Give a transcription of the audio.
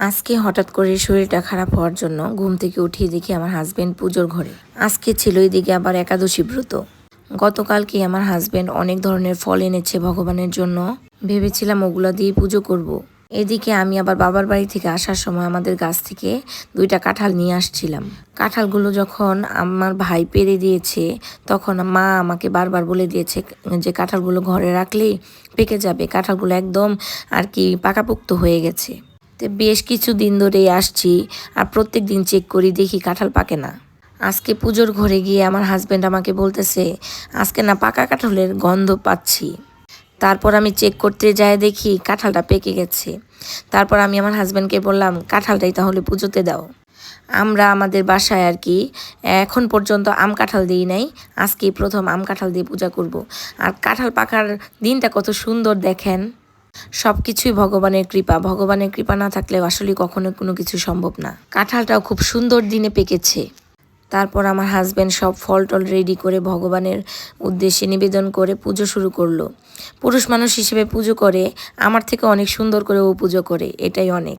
আজকে হঠাৎ করে শরীরটা খারাপ হওয়ার জন্য ঘুম থেকে উঠিয়ে দেখি আমার হাজবেন্ড পুজোর ঘরে। আজকে ছিল এদিকে আবার একাদশী ব্রত। গতকালকে আমার হাজবেন্ড অনেক ধরনের ফল এনেছে ভগবানের জন্য, ভেবেছিলাম ওগুলা দিয়ে পুজো করব। এদিকে আমি আবার বাবার বাড়ি থেকে আসার সময় আমাদের গাছ থেকে 2টা কাঁঠাল নিয়ে আসছিলাম। কাঁঠালগুলো যখন আমার ভাই পেড়ে দিয়েছে তখন মা আমাকে বারবার বলে দিয়েছে যে কাঁঠালগুলো ঘরে রাখলেই পেকে যাবে, কাঁঠালগুলো একদম আর কি পাকাপোক্ত হয়ে গেছে। তো বেশ কিছু দিন ধরেই আসছি আর প্রত্যেক দিন চেক করি, দেখি কাঁঠাল পাকে না। আজকে পুজোর ঘরে গিয়ে আমার হাজবেন্ড আমাকে বলতেছে আজকে না পাকা কাঁঠালের গন্ধ পাচ্ছি। তারপর আমি চেক করতে যাই, দেখি কাঁঠালটা পেকে গেছে। তারপর আমি আমার হাজবেন্ডকে বললাম কাঁঠালটাই তাহলে পুজোতে দাও। আমরা আমাদের বাসায় আর কি এখন পর্যন্ত আম কাঁঠাল দিই নাই, আজকেই প্রথম আম কাঁঠাল দিয়ে পূজা করব। আর কাঁঠাল পাকার দিনটা কত সুন্দর দেখেন। সব কিছুই ভগবানের কৃপা, ভগবানের কৃপা না থাকলে আসলে কখনো কোনো কিছু সম্ভব না। কাঁঠালটাও খুব সুন্দর দিনে পেকেছে। তারপর আমার হাজবেন্ড সব ফল টল রেডি করে ভগবানের উদ্দেশ্যে নিবেদন করে পুজো শুরু করলো। পুরুষ মানুষ হিসেবে পুজো করে, আমার থেকে অনেক সুন্দর করে ও পুজো করে, এটাই অনেক।